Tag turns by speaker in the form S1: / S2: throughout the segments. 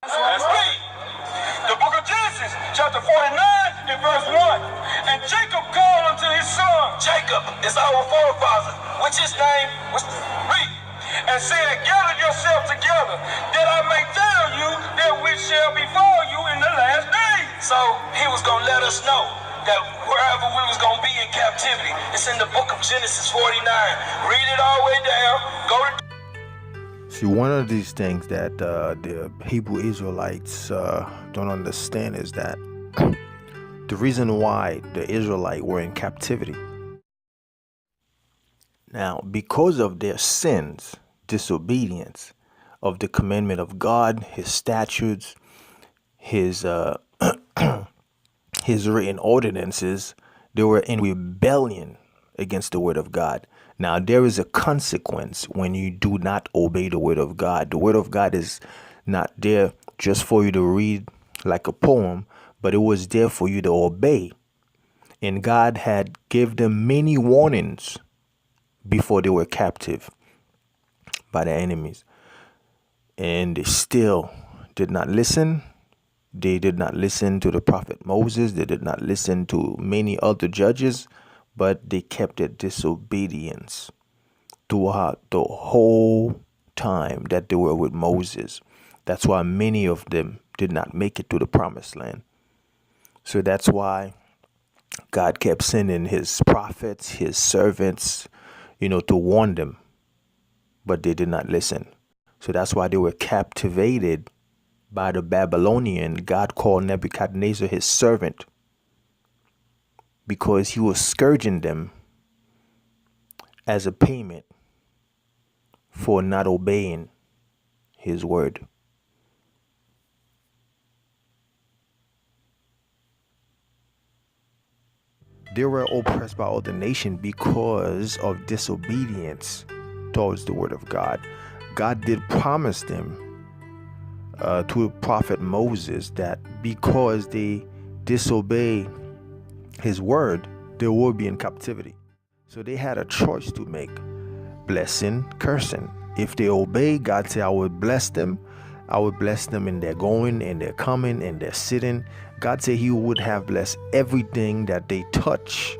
S1: Let's read. The book of Genesis, chapter 49 and verse 1. And Jacob called unto his son. Jacob is our forefather, which his name was read. And said, gather yourself together, that I may tell you that which shall befall you in the last days. So he was going to let us know that wherever we was going to be in captivity. It's in the book of Genesis 49. Read it all the way down. Go to...
S2: See, one of these things that the Hebrew Israelites don't understand is that the reason why the Israelites were in captivity. Now, because of their sins, disobedience of the commandment of God, his statutes, his his written ordinances, they were in rebellion against the word of God. Now, there is a consequence when you do not obey the word of God. The word of God is not there just for you to read like a poem, but it was there for you to obey. And God had given them many warnings before they were captive by the enemies. And they still did not listen. They did not listen to the prophet Moses. They did not listen to many other judges, but they kept their disobedience throughout the whole time that they were with Moses. That's why many of them did not make it to the promised land. So that's why God kept sending his prophets, his servants, to warn them, but they did not listen. So that's why they were captivated by the Babylonian. God called Nebuchadnezzar his servant because he was scourging them as a payment for not obeying his word. They were oppressed by other nations because of disobedience towards the word of God. God did promise them to prophet Moses that because they disobey his word, they will be in captivity. So they had a choice to make: blessing, cursing. If they obey, God said, I will bless them. I will bless them in their going and their coming and their sitting. God said he would have blessed everything that they touch.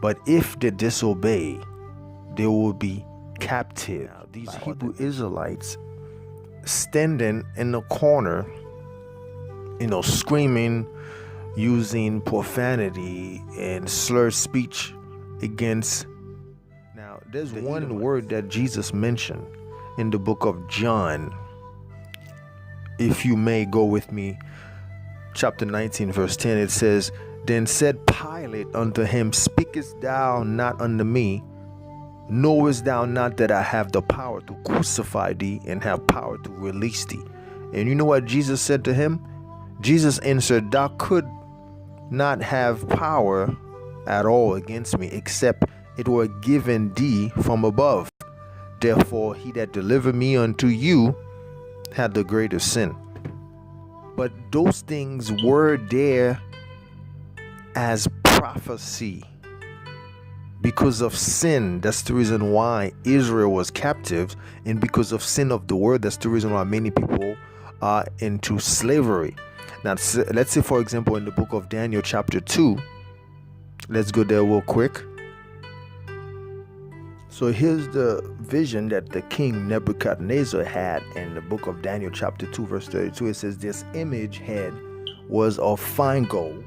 S2: But if they disobey, they will be captive. Now, these Hebrew Israelites standing in the corner, screaming, using profanity and slurred speech against. Now, there's one word that Jesus mentioned in the book of John. If you may go with me, chapter 19, verse 10, it says, Then said Pilate unto him, Speakest thou not unto me? Knowest thou not that I have the power to crucify thee and have power to release thee? And you know what Jesus said to him? Jesus answered, Thou could not have power at all against me, except it were given thee from above. Therefore he that delivered me unto you had the greater sin. But those things were there as prophecy. Because of sin, that's the reason why Israel was captive, and because of sin of the world, that's the reason why many people are into slavery. Now, let's say, for example, in the book of Daniel, chapter 2, let's go there real quick. So here's the vision that the king Nebuchadnezzar had in the book of Daniel, chapter 2, verse 32. It says, This image head was of fine gold,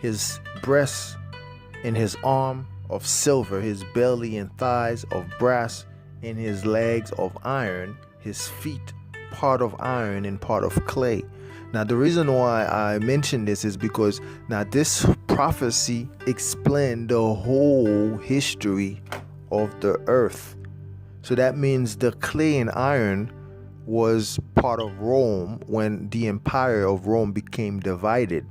S2: his breast and his arm of silver, his belly and thighs of brass, and his legs of iron, his feet part of iron and part of clay. Now, the reason why I mention this is because now this prophecy explained the whole history of the earth. So that means the clay and iron was part of Rome when the empire of Rome became divided.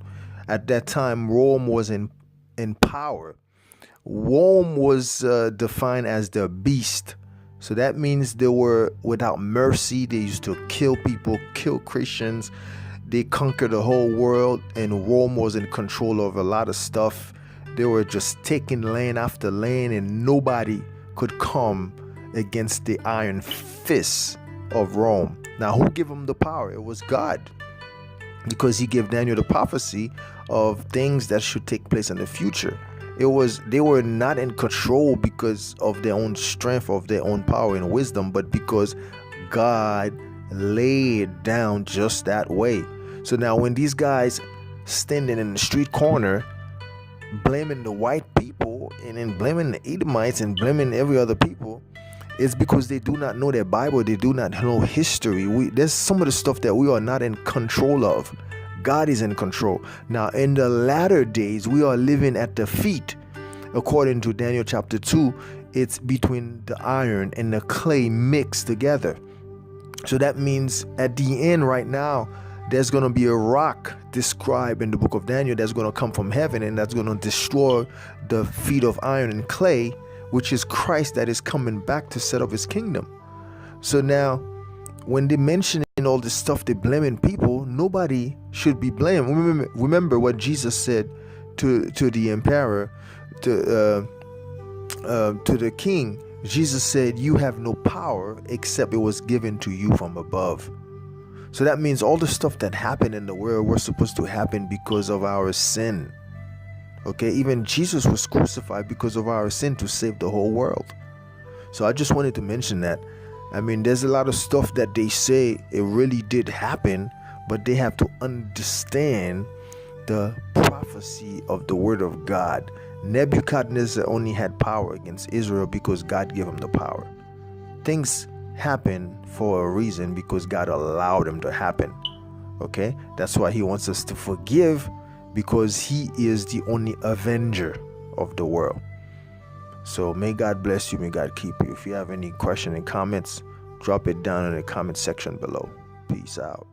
S2: At that time, Rome was in power. Rome was defined as the beast. So that means they were without mercy. They used to kill people, kill Christians. They conquered the whole world, and Rome was in control of a lot of stuff. They were just taking land after land, and nobody could come against the iron fists of Rome. Now, who gave them the power? It was God. because he gave Daniel the prophecy of things that should take place in the future. They were not in control because of their own strength, of their own power and wisdom, but because God laid down just that way. So now when these guys standing in the street corner blaming the white people and then blaming the Edomites and blaming every other people, it's because they do not know their Bible. They do not know history. There's some of the stuff that we are not in control of. God is in control. Now, in the latter days, we are living at the feet. According to Daniel chapter 2, it's between the iron and the clay mixed together. So that means at the end right now, there's going to be a rock described in the book of Daniel that's going to come from heaven, and that's going to destroy the feet of iron and clay, which is Christ that is coming back to set up his kingdom. So now, when they mention all this stuff, they're blaming people. Nobody should be blamed. Remember what Jesus said to the emperor, to the king. Jesus said, "You have no power except it was given to you from above." So that means all the stuff that happened in the world was supposed to happen because of our sin. Okay, even Jesus was crucified because of our sin to save the whole world. So I just wanted to mention that. I mean, there's a lot of stuff that they say it really did happen, but they have to understand the prophecy of the word of God. Nebuchadnezzar only had power against Israel because God gave him the power. Things happen for a reason because God allowed them to happen. Okay, that's why he wants us to forgive, because he is the only avenger of the world. So may God bless you, may God keep you. If you have any question and comments, drop it down in the comment section below. Peace out.